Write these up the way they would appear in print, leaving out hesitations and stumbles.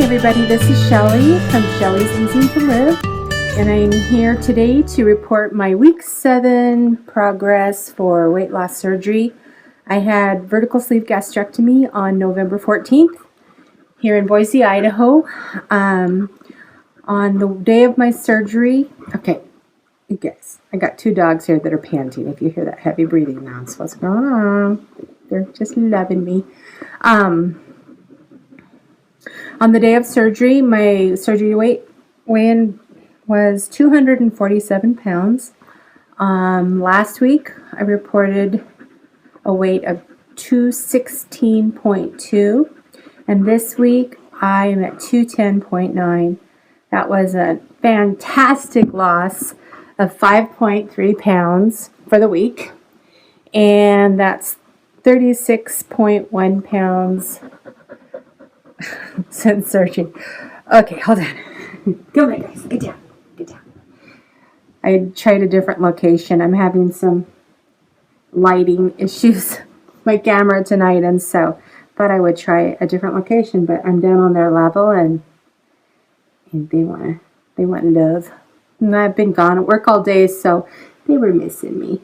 everybody, this is Shelly from Shelly's Easy to Live, and I'm here today to report my week 7 progress for weight loss surgery. I had vertical sleeve gastrectomy on November 14th here in Boise, Idaho. On the day of my surgery, okay, you guys, I got 2 dogs here that are panting. If you hear that heavy breathing now, that's what's going on. They're just loving me. On the day of surgery, my surgery weigh-in was 247 pounds. Last week, I reported a weight of 216.2, and this week, I am at 210.9. That was a fantastic loss of 5.3 pounds for the week, and that's 36.1 pounds since surgery. Okay, hold on. Go ahead, guys. Get down. Get down. I tried a different location. I'm having some lighting issues with my camera tonight, and so thought I would try a different location, but I'm down on their level, and they want love. And I've been gone at work all day, so they were missing me.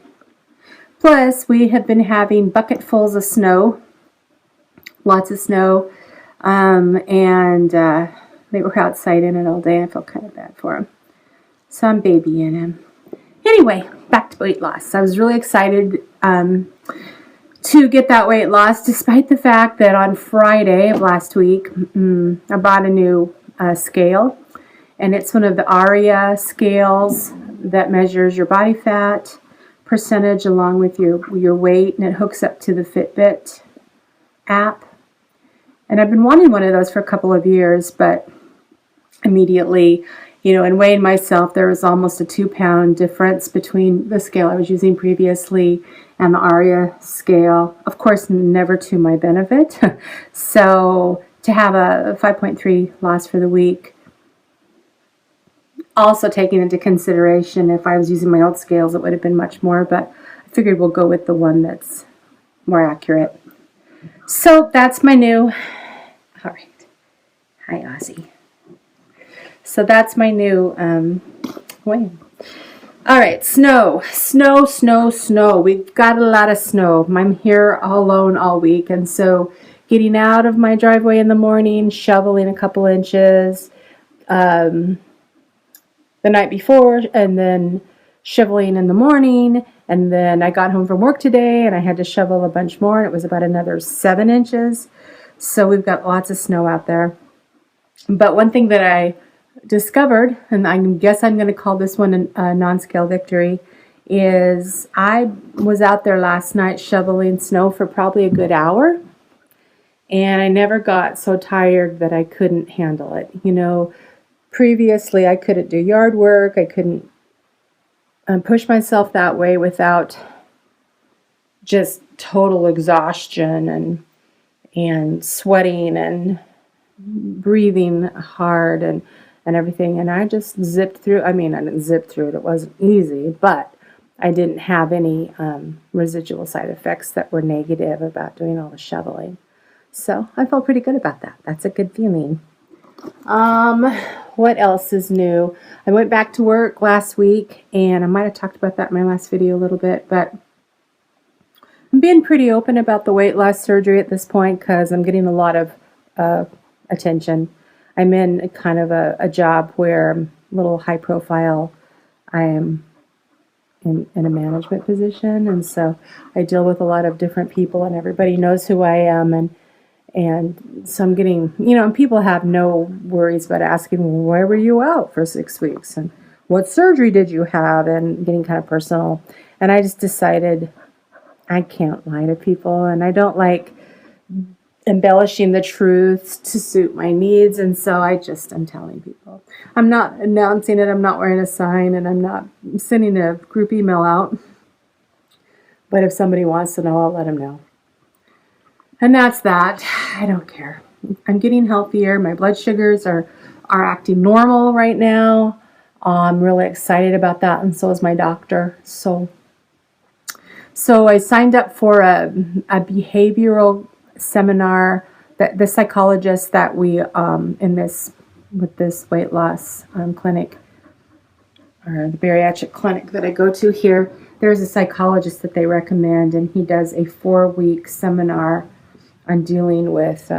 Plus, we have been having bucketfuls of snow, lots of snow. And they were outside in it all day. I felt kind of bad for them. So I'm babying him. Anyway, back to weight loss. I was really excited to get that weight loss, despite the fact that on Friday of last week, I bought a new scale. And it's one of the ARIA scales that measures your body fat percentage along with your weight. And it hooks up to the Fitbit app. And I've been wanting one of those for a couple of years, but immediately, in weighing myself, there was almost a 2-pound difference between the scale I was using previously and the ARIA scale. Of course, never to my benefit. So to have a 5.3 loss for the week, also taking into consideration if I was using my old scales, it would have been much more, but I figured we'll go with the one that's more accurate. So that's my new, all right, hi Ozzy. So that's my new weigh. All right, snow. We've got a lot of snow. I'm here alone all week, and so getting out of my driveway in the morning, shoveling a couple inches the night before, and then shoveling in the morning. And then I got home from work today and I had to shovel a bunch more, and it was about another 7 inches. So we've got lots of snow out there. But one thing that I discovered, and I guess I'm going to call this one a non-scale victory, is I was out there last night shoveling snow for probably a good hour. And I never got so tired that I couldn't handle it. Previously I couldn't do yard work. I couldn't push myself that way without just total exhaustion and sweating and breathing hard and everything. And I just zipped through. I mean, I didn't zip through it. It wasn't easy, but I didn't have any residual side effects that were negative about doing all the shoveling. So I felt pretty good about that. That's a good feeling. What else is new? I went back to work last week, and I might have talked about that in my last video a little bit, but I'm being pretty open about the weight loss surgery at this point because I'm getting a lot of attention. I'm in kind of a job where I'm a little high profile. I am in a management position, and so I deal with a lot of different people, and everybody knows who I am, and so I'm getting, and people have no worries about asking, well, why were you out for 6 weeks? And what surgery did you have? And getting kind of personal. And I just decided I can't lie to people. And I don't like embellishing the truth to suit my needs. And so I'm telling people. I'm not announcing it. I'm not wearing a sign. And I'm not sending a group email out. But if somebody wants to know, I'll let them know. And that's that. I don't care. I'm getting healthier. My blood sugars are acting normal right now. I'm really excited about that, and so is my doctor. So I signed up for a behavioral seminar the psychologist that we with this weight loss clinic, or the bariatric clinic that I go to here, there's a psychologist that they recommend, and he does a 4-week seminar on dealing with,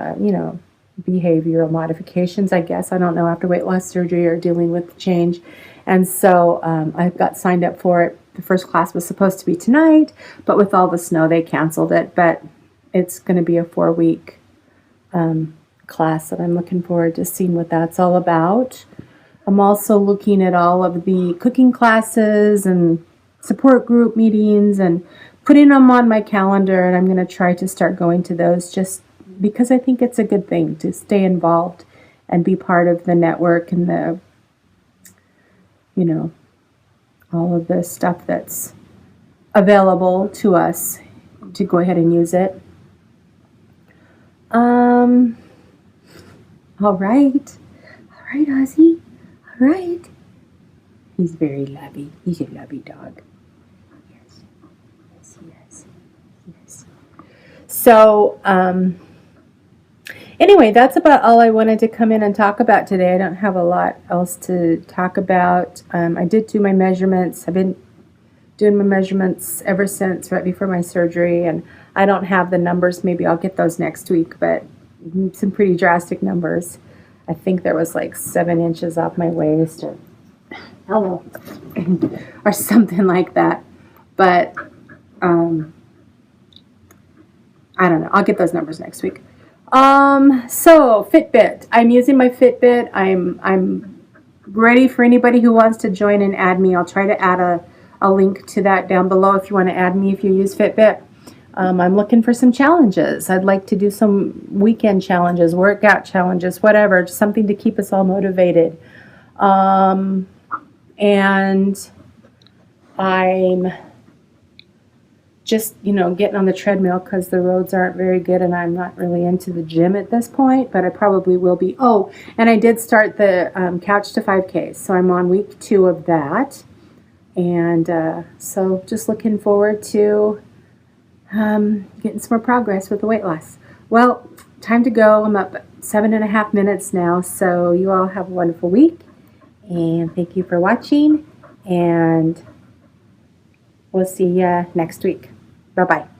behavioral modifications, I guess. I don't know, after weight loss surgery or dealing with change. And so I got signed up for it. The first class was supposed to be tonight, but with all the snow, they canceled it. But it's going to be a 4-week class that I'm looking forward to seeing what that's all about. I'm also looking at all of the cooking classes and support group meetings and putting them on my calendar, and I'm going to try to start going to those just because I think it's a good thing to stay involved and be part of the network and the, all of the stuff that's available to us to go ahead and use it. All right, Ozzy. All right. He's very lovey. He's a lovey dog. Yes. So, anyway, that's about all I wanted to come in and talk about today. I don't have a lot else to talk about. I did do my measurements. I've been doing my measurements ever since right before my surgery, and I don't have the numbers. Maybe I'll get those next week, but some pretty drastic numbers. I think there was like 7 inches off my waist, or or something like that. But I don't know. I'll get those numbers next week. So Fitbit. I'm using my Fitbit. I'm ready for anybody who wants to join and add me. I'll try to add a link to that down below if you want to add me if you use Fitbit. I'm looking for some challenges. I'd like to do some weekend challenges, workout challenges, whatever, just something to keep us all motivated. And I'm just, getting on the treadmill because the roads aren't very good and I'm not really into the gym at this point, but I probably will be. Oh, and I did start the Couch to 5K, so I'm on week 2 of that. And so just looking forward to getting some more progress with the weight loss. Well, time to go. I'm up 7.5 minutes now, so you all have a wonderful week, and thank you for watching, and we'll see you next week. Bye-bye.